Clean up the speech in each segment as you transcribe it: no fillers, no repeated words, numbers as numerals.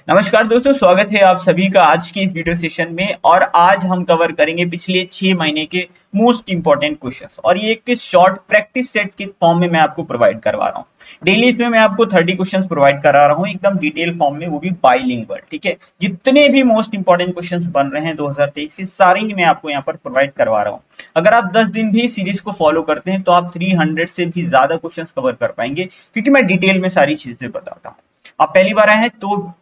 नमस्कार दोस्तों, स्वागत है आप सभी का आज की इस वीडियो सेशन में। और आज हम कवर करेंगे पिछले 6 महीने के मोस्ट इंपॉर्टेंट क्वेश्चंस। और ये एक शॉर्ट प्रैक्टिस सेट के फॉर्म में मैं आपको प्रोवाइड करवा रहा हूँ। डेली इसमें मैं आपको 30 क्वेश्चंस प्रोवाइड करा रहा हूँ, एकदम डिटेल फॉर्म में, वो भी बाइलिंगुअल। ठीक है, जितने भी मोस्ट इंपॉर्टेंट क्वेश्चंस बन रहे हैं 2023 के, सारे ही मैं आपको यहाँ पर प्रोवाइड करवा रहा हूँ। अगर आप 10 दिन भी सीरीज को फॉलो करते हैं तो आप 300 से भी ज्यादा क्वेश्चंस कवर कर पाएंगे, क्योंकि मैं डिटेल में सारी चीजें बताता हूँ। आप पहली बार आए हैं तो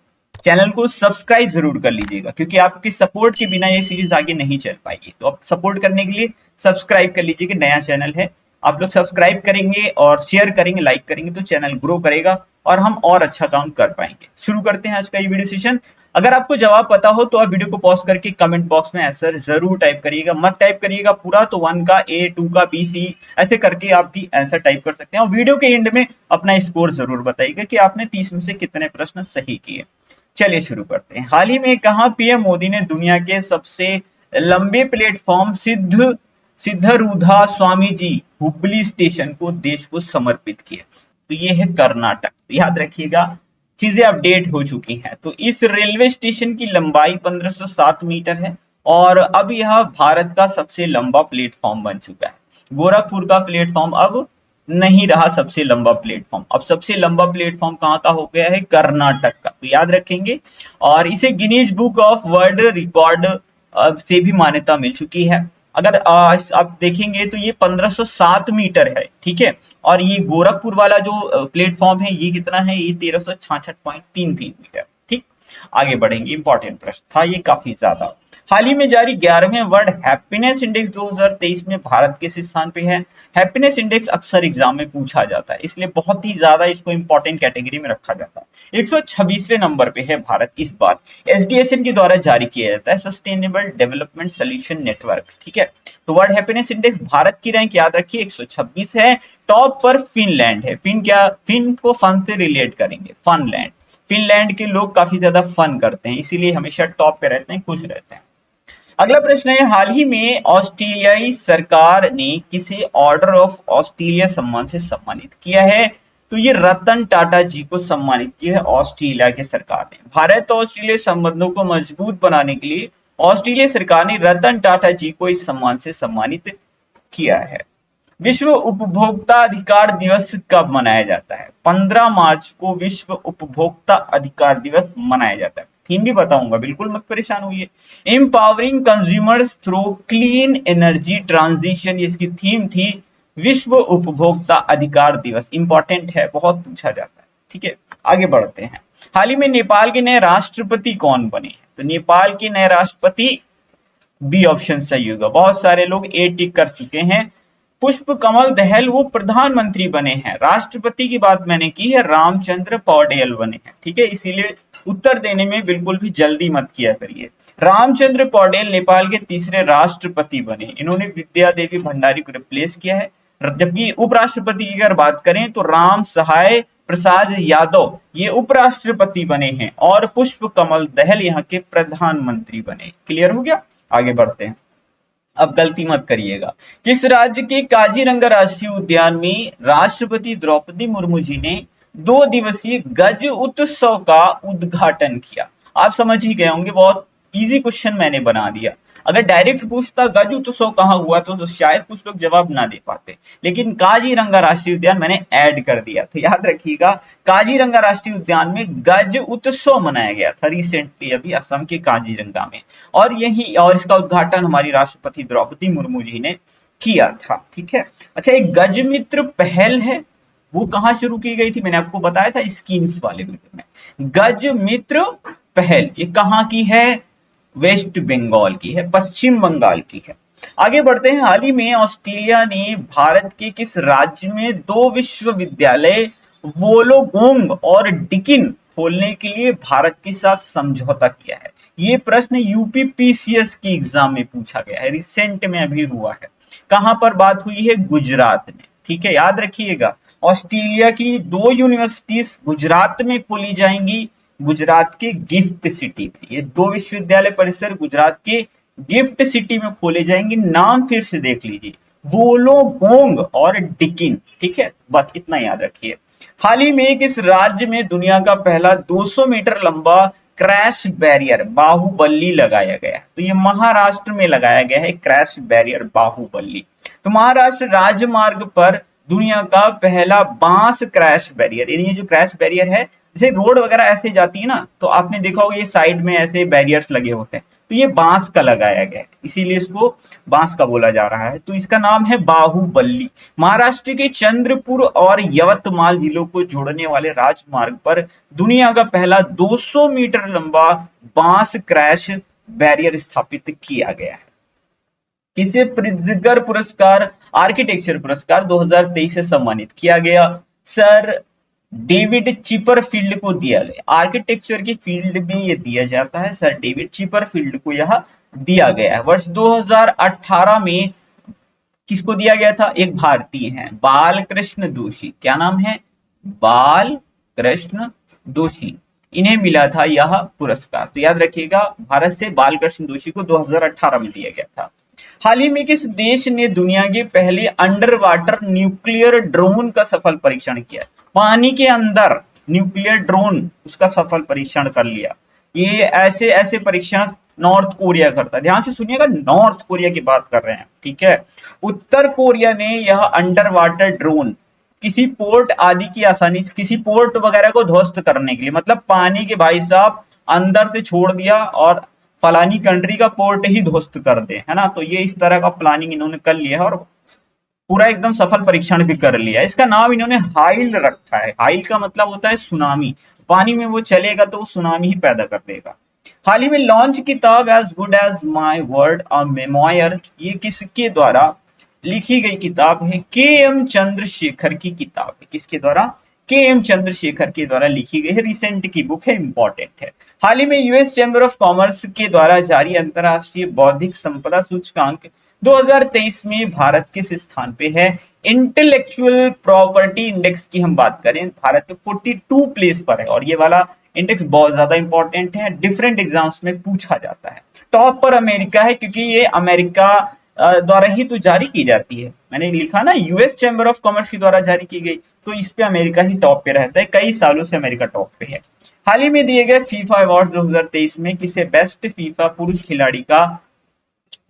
चैनल को सब्सक्राइब जरूर कर लीजिएगा, क्योंकि आपके सपोर्ट के बिना ये सीरीज आगे नहीं चल पाएगी। तो आप सपोर्ट करने के लिए सब्सक्राइब कर लीजिए, कि नया चैनल है। आप लोग सब्सक्राइब करेंगे और शेयर करेंगे, लाइक करेंगे, तो चैनल ग्रो करेगा और हम और अच्छा काम कर पाएंगे। शुरू करते हैं आज का ये वीडियो सेशन। अगर आपको जवाब पता हो तो आप वीडियो को पॉज करके कमेंट बॉक्स में आंसर जरूर टाइप करिएगा। मत टाइप करिएगा पूरा, तो 1 का ए, 2 का बी, सी ऐसे करके आप भी आंसर टाइप कर सकते हैं। और वीडियो के एंड में अपना स्कोर जरूर बताइएगा कि आपने 30 में से कितने प्रश्न सही किए। चलिए शुरू करते हैं। हाल ही में कहा पीएम मोदी ने दुनिया के सबसे लंबे प्लेटफॉर्म सिद्धरूधा स्वामी जी हुबली स्टेशन को देश को समर्पित किया। तो ये है कर्नाटक। तो याद रखिएगा, चीजें अपडेट हो चुकी हैं। तो इस रेलवे स्टेशन की लंबाई 1507 मीटर है और अब यह भारत का सबसे लंबा प्लेटफॉर्म बन चुका है। गोरखपुर का प्लेटफॉर्म अब नहीं रहा सबसे लंबा प्लेटफॉर्म। अब सबसे लंबा प्लेटफॉर्म कहाँ का हो गया है? कर्नाटक का। तो याद रखेंगे। और इसे Guinness book of world record से भी मान्यता मिल चुकी है। अगर आप देखेंगे तो ये 1507 मीटर है, ठीक है। और ये गोरखपुर वाला जो प्लेटफॉर्म है, ये कितना है? ये 1366.33 मीटर। ठीक, आगे बढ़ेंगे। इंपॉर्टेंट प्रश्न था ये, काफी ज्यादा। हाल ही में जारी 11वें वर्ल्ड हैप्पीनेस इंडेक्स 2023 में भारत किस स्थान पे है? हैप्पीनेस इंडेक्स अक्सर एग्जाम में पूछा जाता है, इसलिए बहुत ही ज्यादा इसको इंपॉर्टेंट कैटेगरी में रखा जाता है। 126वें नंबर पे है भारत इस बार। एसडीएसएन के द्वारा जारी किया जाता है, सस्टेनेबल डेवलपमेंट सोल्यूशन नेटवर्क। ठीक है, तो वर्ल्ड हैप्पीनेस इंडेक्स भारत की रैंक याद रखिए 126 है। टॉप पर फिनलैंड है। फिन को फन से रिलेट करेंगे, फनलैंड। फिनलैंड के लोग काफी ज्यादा फन करते हैं, इसीलिए हमेशा टॉप पे रहते हैं, खुश रहते हैं। अगला प्रश्न है, हाल ही में ऑस्ट्रेलियाई सरकार ने किसे ऑर्डर ऑफ ऑस्ट्रेलिया सम्मान से सम्मानित किया है? तो ये रतन टाटा जी को सम्मानित किया है ऑस्ट्रेलिया की सरकार ने। भारत और ऑस्ट्रेलिया संबंधों को मजबूत बनाने के लिए ऑस्ट्रेलिया सरकार ने रतन टाटा जी को इस सम्मान से सम्मानित किया है। विश्व उपभोक्ता अधिकार दिवस कब मनाया जाता है? 15 मार्च को विश्व उपभोक्ता अधिकार दिवस मनाया जाता है। थीम भी बताऊंगा, बिल्कुल मत परेशान होइए। Empowering consumers through clean energy transition, इसकी थीम थी विश्व उपभोक्ता अधिकार दिवस। इंपॉर्टेंट है, बहुत पूछा जाता है। ठीक है, आगे बढ़ते हैं। हाल ही में नेपाल के नए राष्ट्रपति कौन बने हैं? तो नेपाल के नए राष्ट्रपति, बी ऑप्शन सही होगा। बहुत सारे लोग ए टिक कर चुके हैं। पुष्प कमल दहल वो प्रधानमंत्री बने हैं। राष्ट्रपति की बात मैंने की है, रामचंद्र पौडेल बने हैं। ठीक है, इसीलिए उत्तर देने में बिल्कुल भी जल्दी मत किया करिए। रामचंद्र पौडेल नेपाल के तीसरे राष्ट्रपति बने। इन्होंने विद्या देवी भंडारी को रिप्लेस किया है। जबकि उपराष्ट्रपति की अगर बात करें तो राम सहाय प्रसाद यादव ये उपराष्ट्रपति बने हैं और पुष्प कमल दहल यहाँ के प्रधानमंत्री बने। क्लियर हो गया? आगे बढ़ते हैं। अब गलती मत करिएगा। किस राज्य के काजीरंगा राष्ट्रीय उद्यान में राष्ट्रपति द्रौपदी मुर्मू जी ने 2 दिवसीय गज उत्सव का उद्घाटन किया? आप समझ ही गए होंगे, बहुत इजी क्वेश्चन मैंने बना दिया। अगर डायरेक्ट पूछता गज उत्सव कहाँ हुआ तो शायद कुछ लोग जवाब ना दे पाते, लेकिन काजीरंगा राष्ट्रीय उद्यान मैंने ऐड कर दिया। तो याद रखिएगा, काजीरंगा राष्ट्रीय उद्यान में गज उत्सव मनाया गया था रिसेंटली, अभी असम के काजीरंगा में। और इसका उद्घाटन हमारी राष्ट्रपति द्रौपदी मुर्मू जी ने किया था। ठीक है। अच्छा, एक गज मित्र पहल है, वो कहाँ शुरू की गई थी? मैंने आपको बताया था स्कीम्स वाले वीडियो में। गज मित्र पहल ये कहाँ की है? वेस्ट बंगाल की है, पश्चिम बंगाल की है। आगे बढ़ते हैं। हाल ही में ऑस्ट्रेलिया ने भारत के किस राज्य में 2 विश्वविद्यालय वोलोगोंग और डिकिन खोलने के लिए भारत के साथ समझौता किया है? ये प्रश्न यूपी पीसीएस की एग्जाम में पूछा गया है, रिसेंट में अभी हुआ है। कहां पर बात हुई है? गुजरात में। ठीक है, याद रखिएगा, ऑस्ट्रेलिया की 2 यूनिवर्सिटीज गुजरात में खोली जाएंगी, गुजरात के गिफ्ट सिटी में। ये 2 विश्वविद्यालय परिसर गुजरात के गिफ्ट सिटी में खोले जाएंगे। नाम फिर से देख लीजिए, वोलोगोंग और डिकिन। ठीक है, बस इतना याद रखिए। हाल ही में किस राज्य में दुनिया का पहला 200 मीटर लंबा क्रैश बैरियर बाहुबली लगाया गया है। तो ये महाराष्ट्र में लगाया गया है क्रैश बैरियर बाहुबली। तो महाराष्ट्र राजमार्ग पर दुनिया का पहला बांस क्रैश बैरियर, यानी ये जो क्रैश बैरियर है, जैसे रोड वगैरह ऐसे जाती है ना, तो आपने देखा होगा ये साइड में ऐसे बैरियर्स लगे होते हैं, तो ये बांस का लगाया गया है, इसीलिए इसको बांस का बोला जा रहा है। तो इसका नाम है बाहुबली। महाराष्ट्र के चंद्रपुर और यवतमाल जिलों को जोड़ने वाले राजमार्ग पर दुनिया का पहला 200 मीटर लंबा बांस क्रैश बैरियर स्थापित किया गया है। किसे प्रित्जकर पुरस्कार, आर्किटेक्चर पुरस्कार 2023 से सम्मानित किया गया? सर डेविड चिपरफील्ड को दिया गया। आर्किटेक्चर की फील्ड में ये दिया जाता है, सर डेविड चिपरफील्ड को यह दिया गया है। वर्ष 2018 में किसको दिया गया था? एक भारतीय हैं, बालकृष्ण दोषी। क्या नाम है? बालकृष्ण दोषी। इन्हें मिला था यह पुरस्कार। तो याद रखिएगा, भारत से बालकृष्ण दोषी को 2018 में दिया गया था। हाल ही में किस देश ने दुनिया के पहले अंडर वाटर न्यूक्लियर ड्रोन का सफल परीक्षण किया? पानी के अंदर न्यूक्लियर ड्रोन, उसका सफल परीक्षण कर लिया। ये ऐसे ऐसे परीक्षण नॉर्थ कोरिया करता है। ध्यान से सुनिएगा, नॉर्थ कोरिया की बात कर रहे हैं, ठीक है। उत्तर कोरिया ने यह अंडर वाटर ड्रोन किसी पोर्ट आदि की आसानी से, किसी पोर्ट वगैरह को ध्वस्त करने के लिए, मतलब पानी के भाई साहब अंदर से छोड़ दिया और फलानी कंट्री का पोर्ट ही ध्वस्त कर दे, है ना। तो ये इस तरह का प्लानिंग इन्होंने कर लिया है और पूरा एकदम सफल परीक्षण भी कर लिया है। इसका नाम इन्होंने हाइल रखा है। हाइल का मतलब होता है सुनामी। पानी में वो चलेगा तो वो सुनामी ही पैदा कर देगा। हाल ही में लॉन्च किताब as good as my word a memoir, ये किसके द्वारा लिखी गई किताब है? के एम चंद्रशेखर की किताब है। किसके द्वारा? के एम चंद्रशेखर के द्वारा लिखी गई है। रिसेंट की बुक है, इंपॉर्टेंट है। हाल ही में यूएस चैम्बर ऑफ कॉमर्स के द्वारा जारी अंतरराष्ट्रीय बौद्धिक संपदा सूचकांक 2023 में भारत किस स्थान पे है? इंटेलेक्चुअल प्रॉपर्टी इंडेक्स की हम बात करें, भारत 42 प्लेस पर है। और ये वाला इंडेक्स बहुत ज्यादा इंपॉर्टेंट है, डिफरेंट एग्जाम्स में पूछा जाता है। टॉप पर अमेरिका है, क्योंकि ये अमेरिका द्वारा ही तो जारी की जाती है। मैंने लिखा ना, यूएस चैम्बर ऑफ कॉमर्स के द्वारा जारी की गई, तो इस पे अमेरिका ही टॉप पे रहता है। कई सालों से अमेरिका टॉप पे है। हाल ही में दिए गए फीफा अवार्ड 2023 में किसे बेस्ट फीफा पुरुष खिलाड़ी का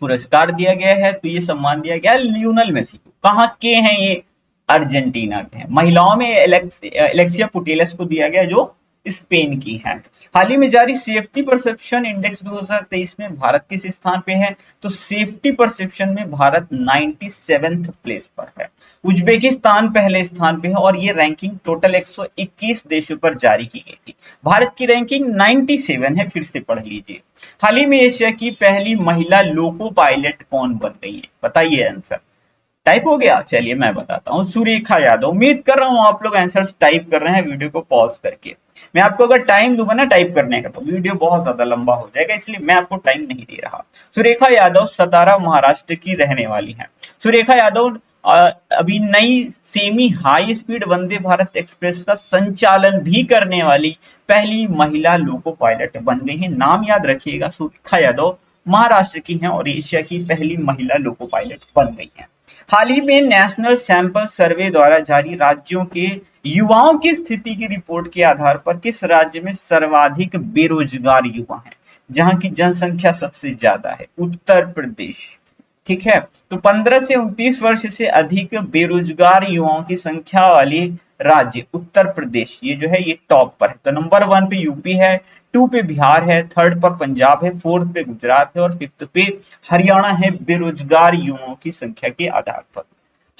पुरस्कार दिया गया है? तो ये सम्मान दिया गया लियोनेल मेसी को। कहाँ के हैं ये? अर्जेंटीना के हैं। महिलाओं में एलेक्सिया पुटेलस को दिया गया, जो स्पेन की है। हाल ही में जारी सेफ्टी परसेप्शन इंडेक्स 2023 में भारत किस स्थान पे है? तो सेफ्टी परसेप्शन में भारत 97th प्लेस पर है। उज्बेकिस्तान पहले स्थान पे है और ये रैंकिंग टोटल 121 देशों पर जारी की गई थी। भारत की रैंकिंग 97 है, फिर से पढ़ लीजिए। हाल ही में एशिया की पहली महिला लोको पायलट कौन बन गई है? बताइए आंसर। टाइप हो गया? चलिए मैं बताता हूँ, सुरेखा यादव। उम्मीद कर रहा हूँ आप लोग आंसर्स टाइप कर रहे हैं वीडियो को पॉज करके। मैं आपको अगर टाइम दूंगा ना टाइप करने का, तो वीडियो बहुत ज्यादा लंबा हो जाएगा, इसलिए मैं आपको टाइम नहीं दे रहा। सुरेखा यादव सतारा महाराष्ट्र की रहने वाली हैं। सुरेखा यादव अभी नई semi high speed Vande Bharat express का संचालन भी करने वाली पहली महिला लोको पायलट बन गई है। नाम याद रखिएगा, सुरेखा यादव महाराष्ट्र की हैं और एशिया की पहली महिला लोको पायलट बन गई हैं। हाल ही में नेशनल सैंपल सर्वे द्वारा जारी राज्यों के युवाओं की स्थिति की रिपोर्ट के आधार पर किस राज्य में सर्वाधिक बेरोजगार युवा हैं? जहां की जनसंख्या सबसे ज्यादा है, उत्तर प्रदेश। ठीक है, तो 15 से 29 वर्ष से अधिक बेरोजगार युवाओं की संख्या वाली राज्य उत्तर प्रदेश, ये जो है ये टॉप पर है। तो नंबर 1 पे यूपी है, 2 पे बिहार है, 3rd पर पंजाब है, 4th पे गुजरात है और 5th पे हरियाणा है बेरोजगार युवाओं की संख्या के आधार पर।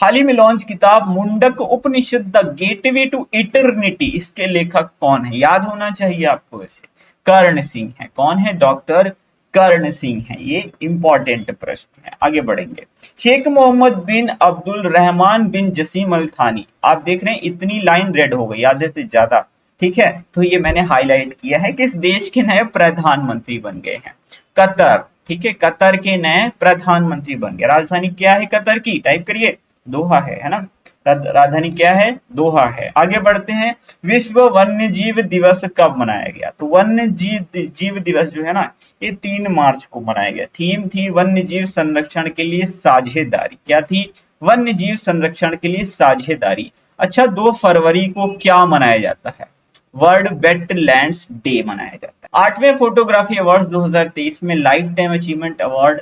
हाल ही में लॉन्च किताब मुंडक उपनिषद द गेटवे टू इटर्निटी, इसके लेखक कौन है? याद होना चाहिए आपको। वैसे कर्ण सिंह है। कौन है? डॉक्टर कर्ण सिंह है। ये इंपॉर्टेंट प्रश्न है, आगे बढ़ेंगे। शेख मोहम्मद बिन अब्दुल रहमान बिन जसीम अल थानी, आप देख रहे हैं इतनी लाइन रेड हो गई आधे से ज्यादा, ठीक है। तो ये मैंने हाईलाइट किया है, किस देश के नए प्रधानमंत्री बन गए हैं? कतर, ठीक है, कतर के नए प्रधानमंत्री बन गए। राजधानी क्या है कतर की? टाइप करिए, दोहा है ना। राजधानी क्या है? दोहा है। आगे बढ़ते हैं, विश्व वन्य जीव दिवस कब मनाया गया? तो वन्य जीव दिवस जो है ना, ये 3 मार्च को मनाया गया। थीम थी वन्य जीव संरक्षण के लिए साझेदारी। क्या थी? वन्य जीव संरक्षण के लिए साझेदारी। अच्छा, 2 फरवरी को क्या मनाया जाता है? वर्ल्ड वेटलैंड्स डे मनाया जाता है। 8वें फोटोग्राफी अवार्ड 2023 में लाइफ टाइम अचीवमेंट अवार्ड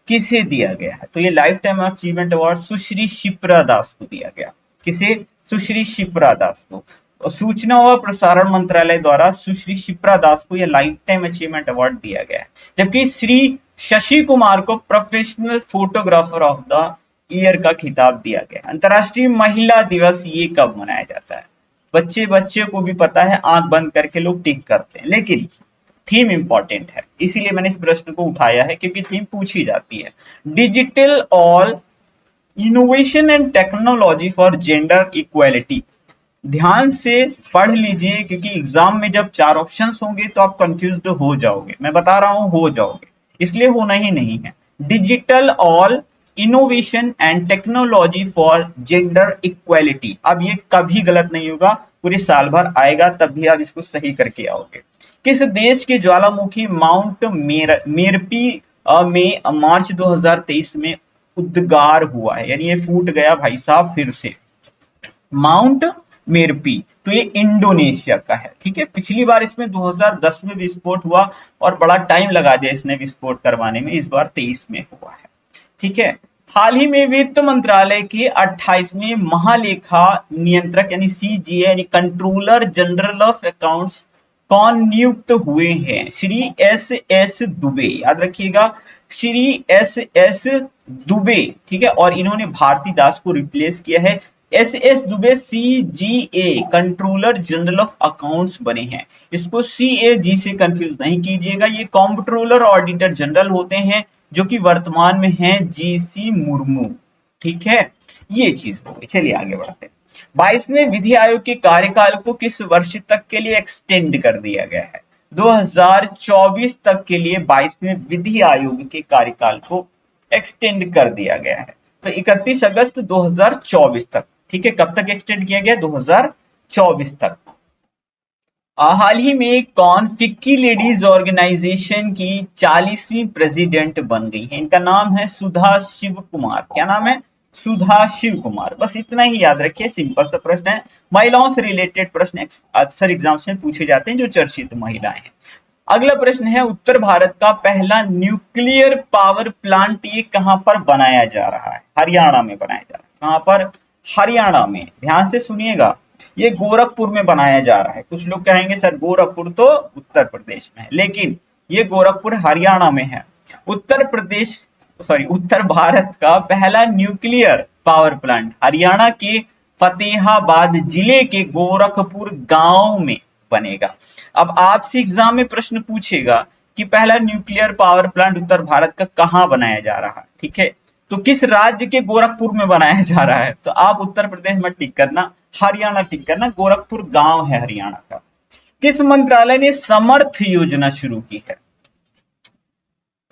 किसे दिया गया है? तो ये लाइफ टाइम अचीवमेंट अवार्ड सुश्री शिप्रा दास को दिया गया। किसे? सुश्री शिप्रा दास को। और सूचना व प्रसारण मंत्रालय द्वारा सुश्री शिप्रा दास को यह लाइफ टाइम अचीवमेंट अवार्ड दिया गया है, जबकि श्री शशि कुमार को professional photographer of the year का खिताब दिया गया। अंतर्राष्ट्रीय महिला दिवस ये कब मनाया जाता है? बच्चे बच्चे को भी पता है, आंख बंद करके लोग टिक करते हैं, लेकिन थीम इंपॉर्टेंट है, इसीलिए मैंने इस प्रश्न को उठाया है, क्योंकि थीम पूछी जाती है। Digital all innovation and technology for gender equality. ध्यान से पढ़ लीजिए, क्योंकि एग्जाम में जब 4 ऑप्शंस होंगे तो आप कंफ्यूज हो जाओगे। मैं बता रहा हूं, हो जाओगे, इसलिए होना ही नहीं है। Digital all innovation and technology for gender equality. अब ये कभी गलत नहीं होगा, पूरे साल भर आएगा, तब भी आप इसको सही करके आओगे। किस देश के ज्वालामुखी माउंट मेरपी में मार्च 2023 में उद्गार हुआ है, यानी ये फूट गया भाई साहब फिर से। माउंट मेरपी, तो ये इंडोनेशिया का है। ठीक है, पिछली बार इसमें 2010 में विस्फोट हुआ और बड़ा टाइम लगा दिया इसने विस्फोट करवाने में, इस बार 23 में हुआ है। ठीक है, हाल ही में वित्त मंत्रालय के 28वें महालेखा नियंत्रक यानी सीजीए यानी कंट्रोलर जनरल ऑफ अकाउंट्स कौन नियुक्त हुए हैं? श्री एस एस दुबे, याद रखिएगा, श्री एस एस दुबे। ठीक है, और इन्होंने भारती दास को रिप्लेस किया है। S S Dubey CGA controller general of accounts बने हैं। इसको सीएजी से कंफ्यूज नहीं कीजिएगा, ये कंट्रोलर ऑडिटर जनरल होते हैं, जो कि वर्तमान में हैं जीसी मुर्मू। ठीक है, ये चीज हो गई। चलिए आगे बढ़ते हैं। 22वें विधि आयोग के कार्यकाल को किस वर्ष तक के लिए एक्सटेंड कर दिया गया है? 2024 तक के लिए 22वें विधि आयोग के कार्यकाल को एक्सटेंड कर दिया गया है। तो 31 अगस्त 2024 तक। ठीक है, कब तक एक्सटेंड किया गया? 2024 तक। हाल ही में कौन फिक्की लेडीज ऑर्गेनाइजेशन की 40वीं प्रेसिडेंट बन गई है? इनका नाम है सुधा शिव कुमार। क्या नाम है? सुधा शिव कुमार। बस इतना ही याद रखिए, सिंपल सा प्रश्न है। महिलाओं से रिलेटेड प्रश्न अक्सर एग्जाम्स में पूछे जाते हैं, जो चर्चित महिलाएं हैं। अगला प्रश्न है, उत्तर भारत का पहला न्यूक्लियर पावर प्लांट ये कहां पर बनाया जा रहा है? हरियाणा में बनाया जा रहा है। कहां पर? हरियाणा में। ध्यान से सुनिएगा, ये गोरखपुर में बनाया जा रहा है। कुछ लोग कहेंगे सर गोरखपुर तो उत्तर प्रदेश में है, लेकिन ये गोरखपुर हरियाणा में है। उत्तर भारत का पहला न्यूक्लियर पावर प्लांट हरियाणा के फतेहाबाद जिले के गोरखपुर गांव में बनेगा। अब आपसे एग्जाम में प्रश्न पूछेगा कि पहला न्यूक्लियर पावर प्लांट उत्तर भारत का कहां बनाया जा रहा है? ठीक है, तो किस राज्य के गोरखपुर में बनाया जा रहा है? तो आप उत्तर प्रदेश में टिक करना, हरियाणा टिक करना, गोरखपुर गांव है हरियाणा का। किस मंत्रालय ने समर्थ योजना शुरू की है?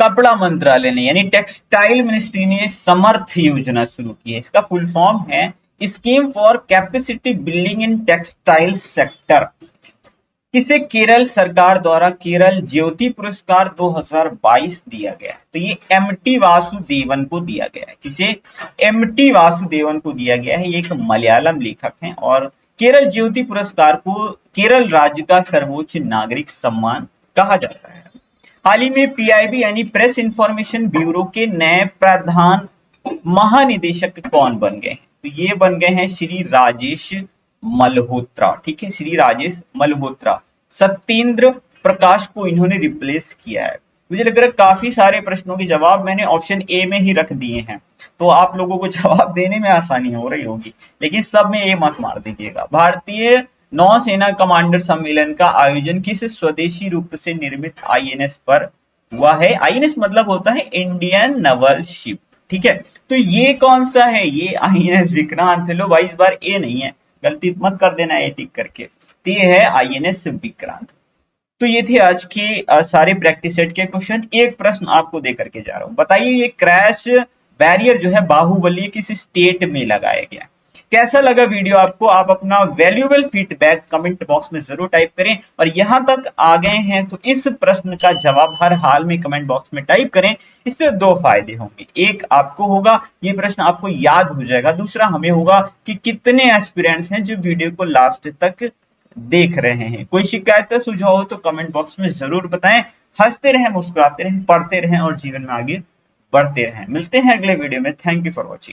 कपड़ा मंत्रालय ने, यानी टेक्सटाइल मिनिस्ट्री ने समर्थ योजना शुरू की है। इसका फुल फॉर्म है scheme for capacity building in textile sector. किसे केरल सरकार द्वारा केरल ज्योति पुरस्कार 2022 दिया गया है? तो ये एमटी वासुदेवन को दिया गया है। किसे? एमटी वासुदेवन को दिया गया है। ये एक मलयालम लेखक हैं, और केरल ज्योति पुरस्कार को केरल राज्य का सर्वोच्च नागरिक सम्मान कहा जाता है। हाल ही में पीआईबी यानी प्रेस इंफॉर्मेशन ब्यूरो के नए प्रधान महानिदेशक कौन बन गए हैं? तो ये बन गए हैं श्री राजेश मल्होत्रा। ठीक है, श्री राजेश मल्होत्रा। सत्येंद्र प्रकाश को इन्होंने रिप्लेस किया है। मुझे लग रहा है काफी सारे प्रश्नों के जवाब मैंने ऑप्शन ए में ही रख दिए हैं, तो आप लोगों को जवाब देने में आसानी हो रही होगी, लेकिन सब में ए मत मार दीजिएगा। भारतीय नौसेना कमांडर सम्मेलन का आयोजन किस स्वदेशी रूप से निर्मित आईएनएस पर हुआ है? आईएनएस मतलब होता है इंडियन नवल शिप। ठीक है, तो ये कौन सा है? ये आईएनएस विक्रांत। लो भाई, इस बार ए नहीं है, गलती मत कर देना ए टिक करके। तो ये है आईएनएस विक्रांत। तो ये थे आज के सारे प्रैक्टिस सेट के क्वेश्चन। एक प्रश्न आपको दे करके जा रहा हूं, बताइए ये क्रैश बैरियर जो है बाहुबली किस स्टेट में लगाया गया? कैसा लगा वीडियो आपको? आप अपना वैल्यूएबल फीडबैक कमेंट बॉक्स में जरूर टाइप करें, और यहां तक आ गए हैं तो इस प्रश्न का जवाब हर हाल में कमेंट बॉक्स में टाइप करें। इससे 2 फायदे होंगे, एक आपको होगा ये प्रश्न आपको याद हो जाएगा, दूसरा हमें होगा कि कितने एस्पिरेंट्स हैं जो वीडियो को लास्ट तक देख रहे हैं। कोई शिकायत या सुझाव हो तो कमेंट बॉक्स में जरूर बताएं। हंसते रहें, मुस्कुराते रहें, पढ़ते रहें और जीवन में आगे बढ़ते रहें। मिलते हैं अगले वीडियो में। Thank you for watching.